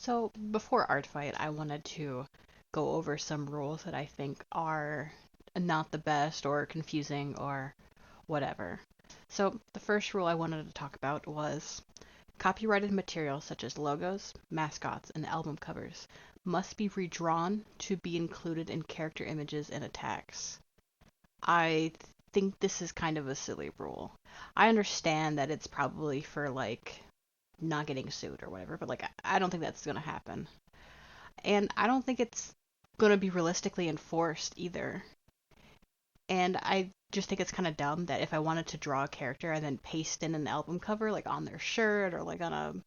So before Artfight, I wanted to go over some rules that I think are not the best or confusing or whatever. So the first rule I wanted to talk about was copyrighted materials such as logos, mascots, and album covers must be redrawn to be included in character images and attacks. I think this is kind of a silly rule. I understand that it's probably for like not getting sued or whatever, but like I don't think that's gonna happen. And I don't think it's gonna be realistically enforced either. And I just think it's kind of dumb that if I wanted to draw a character and then paste in an album cover, like on their shirt or like on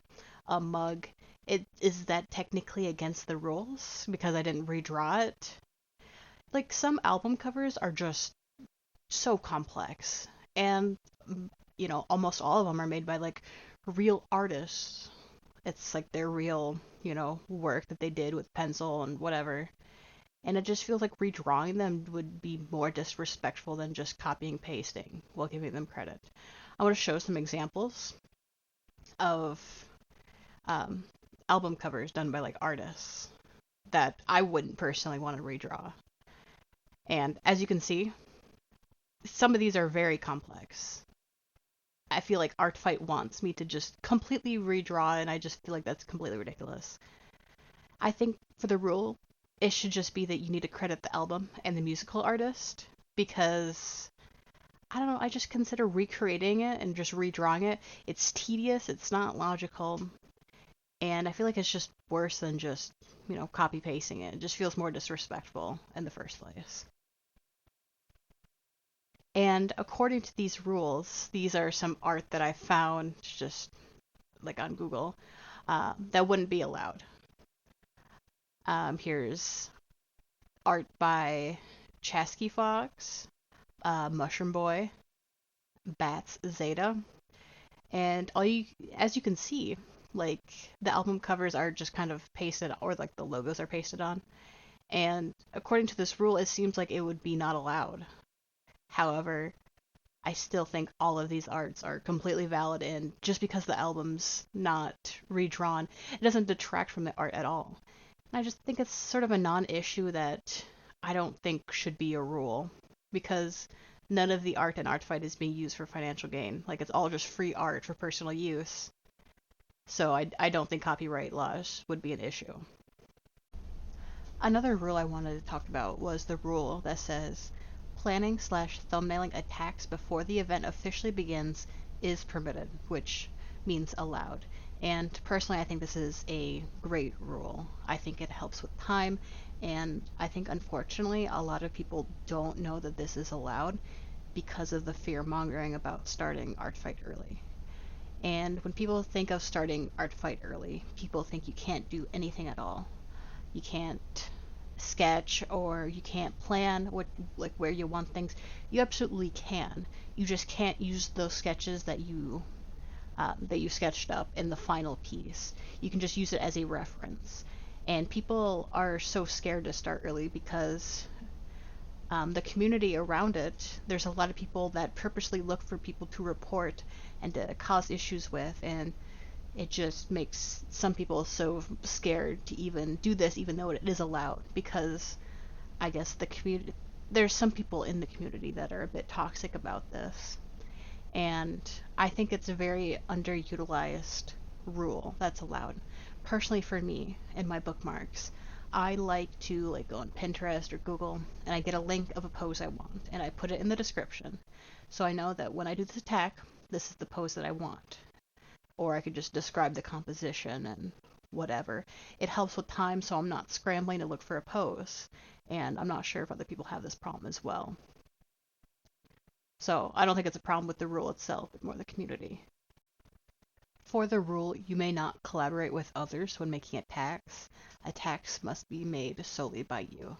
a mug, it is that technically against the rules because I didn't redraw it. Like some album covers are just so complex, and almost all of them are made by like real artists. It's like their real, work that they did with pencil and whatever. And it just feels like redrawing them would be more disrespectful than just copying and pasting while giving them credit. I want to show some examples of um, album covers done by like artists that I wouldn't personally want to redraw. And as you can see, some of these are very complex. I feel like Artfight wants me to just completely redraw, and I just feel like that's completely ridiculous. I think for the rule, it should just be that you need to credit the album and the musical artist because I don't know, I just consider recreating it and just redrawing it. It's tedious, it's not logical, and I feel like it's just worse than just, copy pasting it. It just feels more disrespectful in the first place. And according to these rules, these are some art that I found just like on Google that wouldn't be allowed. Here's art by Chasky Fox, Mushroom Boy, Bats Zeta, and as you can see, like the album covers are just kind of pasted, or like the logos are pasted on. And according to this rule, it seems like it would be not allowed. However, I still think all of these arts are completely valid, and just because the album's not redrawn, it doesn't detract from the art at all. And I just think it's sort of a non-issue that I don't think should be a rule because none of the art in Artfight is being used for financial gain. Like it's all just free art for personal use. So I don't think copyright laws would be an issue. Another rule I wanted to talk about was the rule that says planning/thumbnailing attacks before the event officially begins is permitted, which means allowed. And personally, I think this is a great rule. I think it helps with time, and I think unfortunately, a lot of people don't know that this is allowed because of the fear mongering about starting Artfight early. And when people think of starting Artfight early, people think you can't do anything at all. You can't sketch or you can't plan what like where you want things. You absolutely can. You just can't use those sketches that you sketched up in the final piece. You can just use it as a reference. And people are so scared to start early because the community around it, there's a lot of people that purposely look for people to report and to cause issues with, and it just makes some people so scared to even do this, even though it is allowed, because I guess the community, there's some people in the community that are a bit toxic about this. And I think it's a very underutilized rule that's allowed. Personally, for me, in my bookmarks, I like to like go on Pinterest or Google and I get a link of a pose I want and I put it in the description. So I know that when I do this attack, this is the pose that I want. Or I could just describe the composition and whatever. It helps with time so I'm not scrambling to look for a pose. And I'm not sure if other people have this problem as well. So I don't think it's a problem with the rule itself, but more the community. For the rule, you may not collaborate with others when making attacks. Attacks must be made solely by you.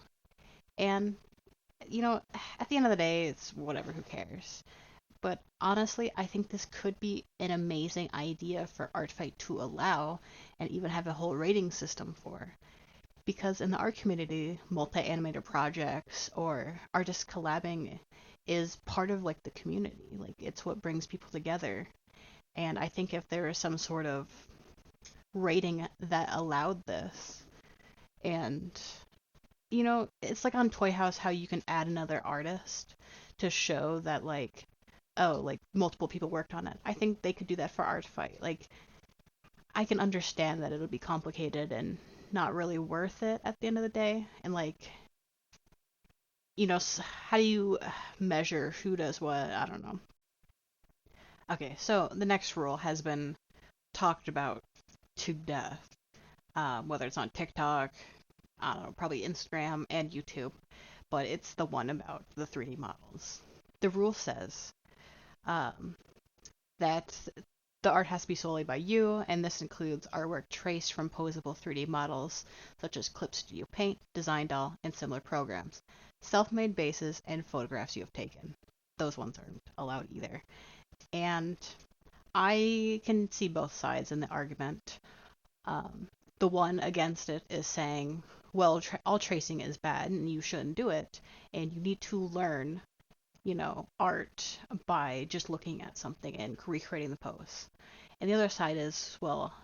And, at the end of the day, it's whatever, who cares? But honestly, I think this could be an amazing idea for Artfight to allow and even have a whole rating system for. Because in the art community, multi-animator projects or artists collabing is part of like the community. Like it's what brings people together. And I think if there is some sort of rating that allowed this. And, it's like on Toy House how you can add another artist to show that, like, oh, like multiple people worked on it. I think they could do that for Artfight. Like, I can understand that it'll be complicated and not really worth it at the end of the day. And, like, how do you measure who does what? I don't know. Okay, so the next rule has been talked about to death, whether it's on TikTok, I don't know, probably Instagram and YouTube, but it's the one about the 3D models. The rule says um, that the art has to be solely by you, and this includes artwork traced from posable 3D models such as Clip Studio Paint, Design Doll, and similar programs, self-made bases, and photographs you have taken. Those ones aren't allowed either. And I can see both sides in the argument. Um, the one against it is saying, well, all tracing is bad and you shouldn't do it, and you need to learn, art by just looking at something and recreating the pose. And the other side is, well,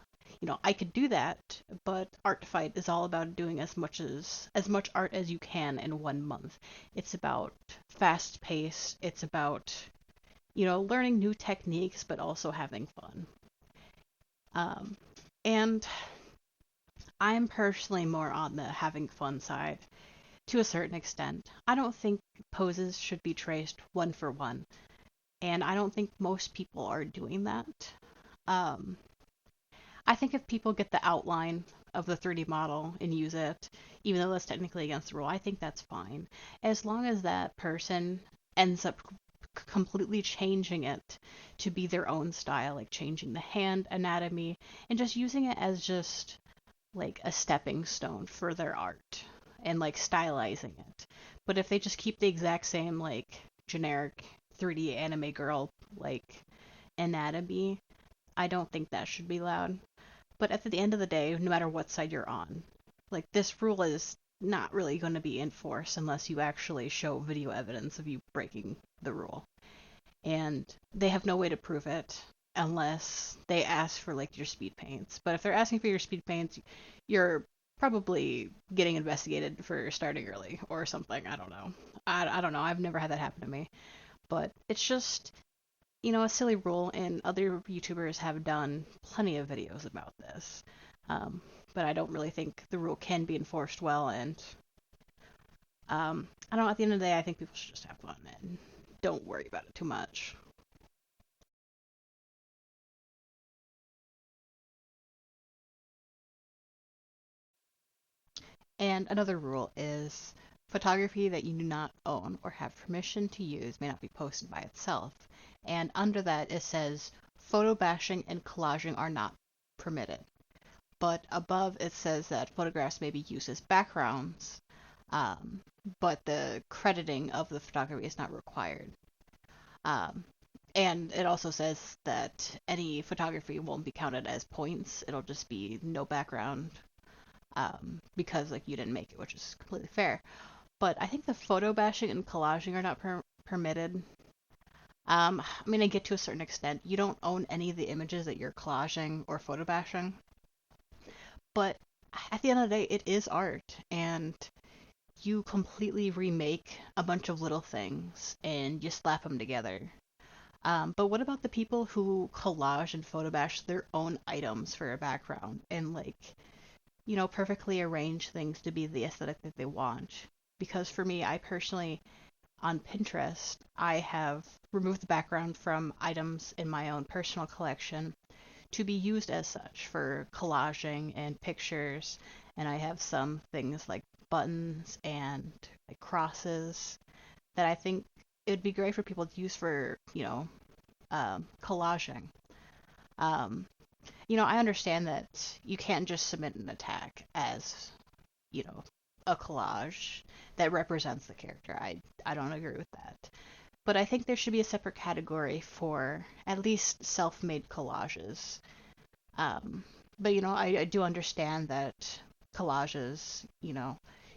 I could do that, but Artfight is all about doing as much art as you can in 1 month. It's about fast pace. It's about learning new techniques, but also having fun. And I'm personally more on the having fun side to a certain extent. I don't think poses should be traced one for one, and I don't think most people are doing that. Um, I think if people get the outline of the 3D model and use it, even though that's technically against the rule, I think that's fine. As long as that person ends up completely changing it to be their own style, like changing the hand anatomy and just using it as just like a stepping stone for their art and like stylizing it. But if they just keep the exact same like generic 3D anime girl like anatomy, I don't think that should be allowed. But at the end of the day, no matter what side you're on, like this rule is not really going to be enforced unless you actually show video evidence of you breaking the rule. And they have no way to prove it unless they ask for like your speed paints. But if they're asking for your speed paints, you're probably getting investigated for starting early or something. I don't know. I don't know. I've never had that happen to me. But it's just, a silly rule, and other YouTubers have done plenty of videos about this. But I don't really think the rule can be enforced well, and I don't know, at the end of the day, I think people should just have fun and don't worry about it too much. And another rule is photography that you do not own or have permission to use may not be posted by itself. And under that, it says photo bashing and collaging are not permitted. But above, it says that photographs may be used as backgrounds, um, but the crediting of the photography is not required. Um, and it also says that any photography won't be counted as points. It'll just be no background, because like you didn't make it, which is completely fair. But I think the photo bashing and collaging are not permitted. I mean, I get to a certain extent. You don't own any of the images that you're collaging or photo bashing, but at the end of the day, it is art, and you completely remake a bunch of little things and you slap them together. But what about the people who collage and photo bash their own items for a background and like, perfectly arrange things to be the aesthetic that they want? Because for me, I personally, on Pinterest, I have removed the background from items in my own personal collection to be used as such for collaging and pictures. And I have some things like buttons and like crosses that I think it would be great for people to use for, collaging. Um, I understand that you can't just submit an attack as, you know, a collage that represents the character. I don't agree with that. But I think there should be a separate category for at least self-made collages. Um, but I do understand that collages,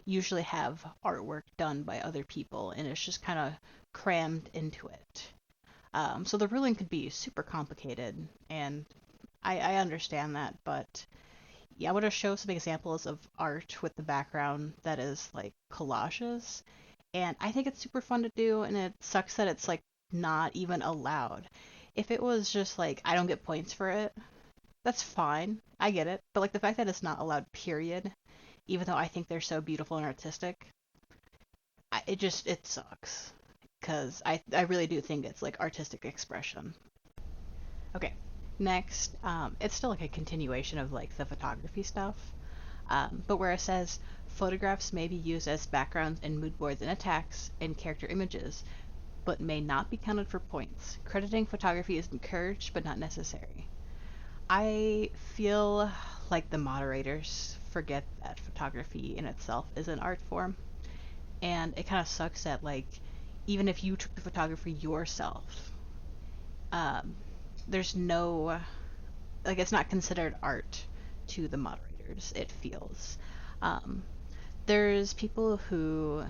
usually have artwork done by other people, and it's just kind of crammed into it. So the ruling could be super complicated, and I understand that, but yeah, I want to show some examples of art with the background that is like collages, and I think it's super fun to do, and it sucks that it's like not even allowed. If it was just like I don't get points for it, that's fine. I get it. But like the fact that it's not allowed, period, even though I think they're so beautiful and artistic, it sucks. Because I really do think it's like artistic expression. Okay, next, it's still like a continuation of like the photography stuff, but where it says photographs may be used as backgrounds in mood boards and attacks and character images, but may not be counted for points. Crediting photography is encouraged but not necessary. I feel like the moderators forget that photography in itself is an art form, and it kind of sucks that like even if you took the photography yourself, um, there's no like it's not considered art to the moderators. It feels. Um, there's people who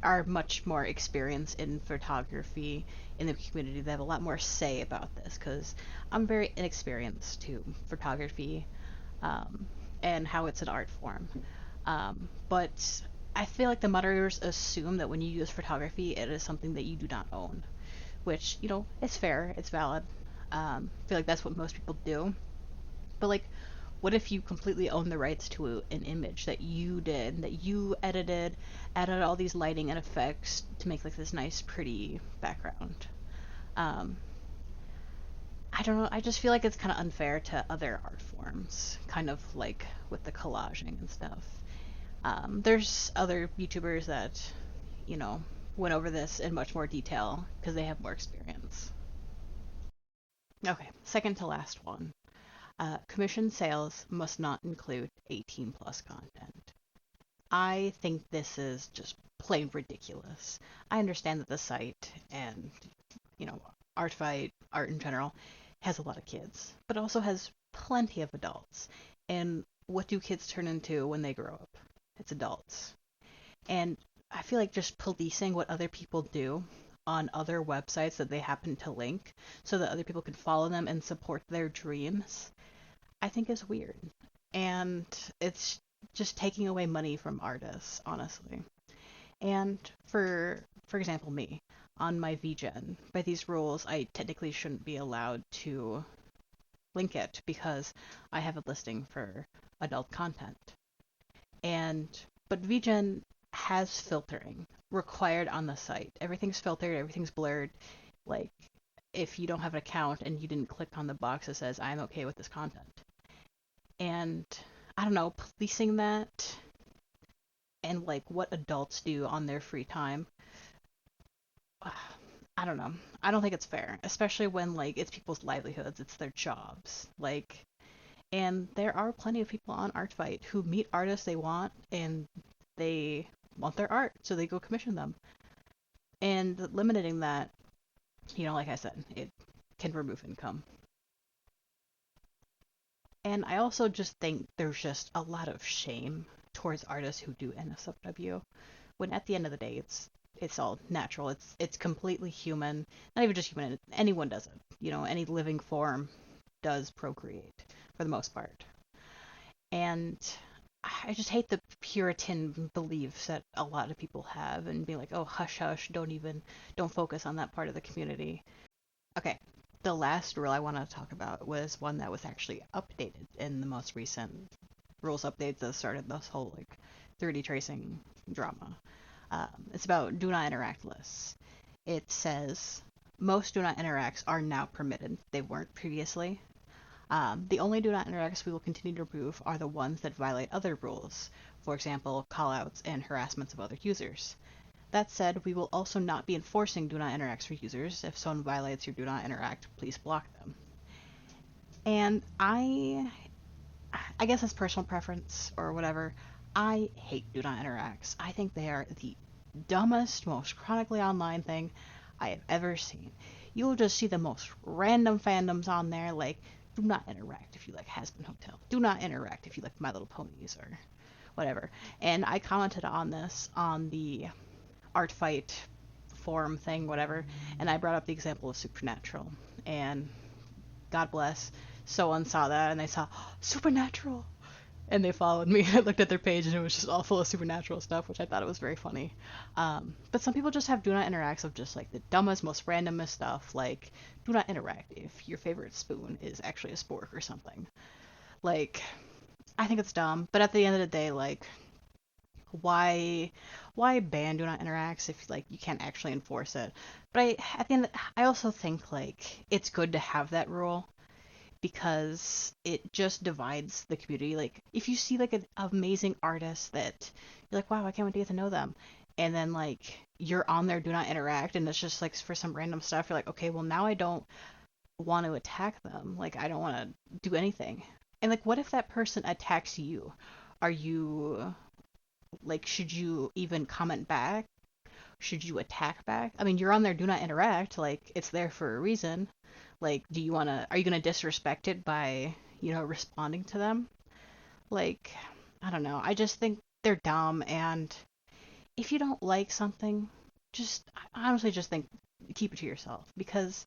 are much more experienced in photography in the community that have a lot more say about this because I'm very inexperienced to photography um, and how it's an art form. But I feel like the moderators assume that when you use photography, it is something that you do not own, which, is fair, it's valid. I feel like that's what most people do. But, like, what if you completely own the rights to an image that you did, that you edited, added all these lighting and effects to make, like, this nice, pretty background? Um, I don't know. I just feel like it's kind of unfair to other art forms, kind of like with the collaging and stuff. There's other YouTubers that, you know, went over this in much more detail because they have more experience. Okay, second to last one. Commission sales must not include 18 plus content. I think this is just plain ridiculous. I understand that the site and, you know, Artfight, art in general, has a lot of kids, but also has plenty of adults. And what do kids turn into when they grow up? It's adults. And I feel like just policing what other people do on other websites that they happen to link so that other people can follow them and support their dreams, I think is weird. And it's just taking away money from artists, honestly. And for example, me on my VGen, by these rules, I technically shouldn't be allowed to link it because I have a listing for adult content. And but VGen has filtering required on the site. Everything's filtered, everything's blurred. Like if you don't have an account and you didn't click on the box that says I'm okay with this content. And I don't know, policing that and like what adults do on their free time. I don't know. I don't think it's fair, especially when like it's people's livelihoods, it's their jobs. Like and there are plenty of people on Artfight who meet artists they want and they want their art, so they go commission them. And limiting that, like I said, it can remove income. And I also just think there's just a lot of shame towards artists who do NSFW. When at the end of the day, it's all natural. It's completely human. Not even just human. Anyone does it. Any living form does procreate for the most part. And I just hate the Puritan beliefs that a lot of people have and be like, oh, hush, hush, don't focus on that part of the community. Okay, the last rule I want to talk about was one that was actually updated in the most recent rules updates that started this whole like 3D tracing drama. It's about do not interact lists. It says most do not interacts are now permitted. They weren't previously. The only do not interacts we will continue to remove are the ones that violate other rules, for example, callouts and harassments of other users. That said, we will also not be enforcing do not interacts for users. If someone violates your do not interact, please block them. And I guess it's personal preference or whatever. I hate do not interacts. I think they are the dumbest, most chronically online thing I have ever seen. You'll just see the most random fandoms on there, like do not interact if you like Hazbin Hotel. Do not interact if you like My Little Ponies or whatever. And I commented on this on the Artfight forum thing, whatever, and I brought up the example of Supernatural. And God bless, someone saw that and they saw supernatural, and they followed me. I looked at their page and it was just all full of supernatural stuff, which I thought it was very funny. But some people just have do not interacts of just like the dumbest, most randomest stuff, like do not interact if your favorite spoon is actually a spork or something. Like, I think it's dumb, but at the end of the day, like, why why ban do not interacts if like you can't actually enforce it? But at the end, I also think like it's good to have that rule because it just divides the community. Like if you see like an amazing artist that you're like, wow, I can't wait to get to know them, and then like you're on there do not interact and it's just like for some random stuff, you're like, okay, well now I don't want to attack them. Like I don't want to do anything. And like what if that person attacks you? Are you like should you even comment back? Should you attack back? I mean, you're on there do not interact, like it's there for a reason. Like, do you want to are you going to disrespect it by, responding to them? Like, I don't know. I just think they're dumb, and if you don't like something, just I honestly just think keep it to yourself because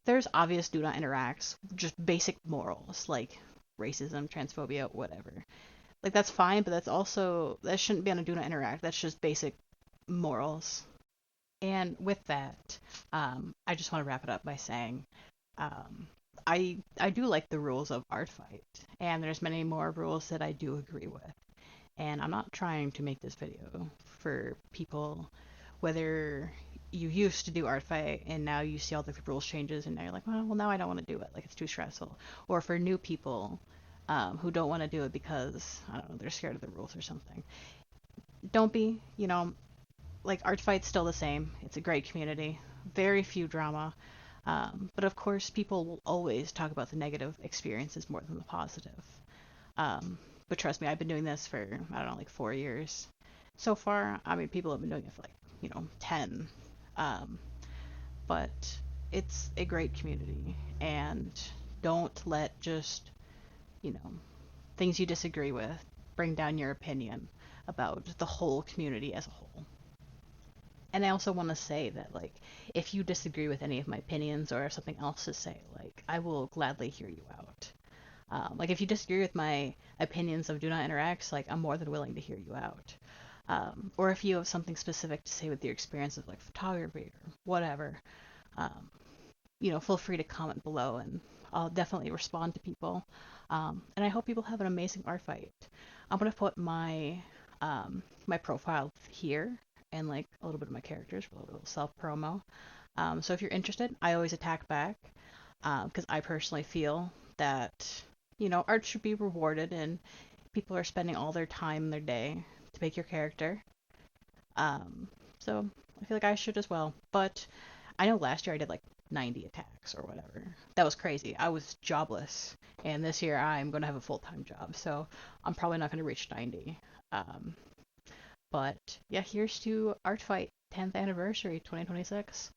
there's obvious do not interacts, just basic morals like racism, transphobia, whatever. Like that's fine, but that shouldn't be on a do not interact. That's just basic morals. And with that, I just want to wrap it up by saying um, I do like the rules of Artfight, and there's many more rules that I do agree with. And I'm not trying to make this video for people, whether you used to do Artfight and now you see all the rules changes and now you're like, well now I don't want to do it, like it's too stressful. Or for new people who don't want to do it because, I don't know, they're scared of the rules or something. Don't be, like Artfight's still the same. It's a great community, very few drama. But of course, people will always talk about the negative experiences more than the positive. But trust me, I've been doing this for, I don't know, like 4 years. So far, I mean, people have been doing it for like, 10. Um, but it's a great community. And don't let just, you know, things you disagree with bring down your opinion about the whole community as a whole. And I also want to say that, like, if you disagree with any of my opinions or have something else to say, like, I will gladly hear you out. Like, if you disagree with my opinions of Do Not Interact, like, I'm more than willing to hear you out. Or if you have something specific to say with your experience of, like, photography or whatever, um, feel free to comment below and I'll definitely respond to people. And I hope people have an amazing art fight. I'm going to put my profile here and like a little bit of my characters for a little self promo. So if you're interested, I always attack back because I personally feel that art should be rewarded and people are spending all their time in their day to make your character. So I feel like I should as well. But I know last year I did like 90 attacks or whatever. That was crazy. I was jobless, and this year I'm going to have a full-time job, so I'm probably not going to reach 90. But yeah, here's to Artfight 10th anniversary 2026.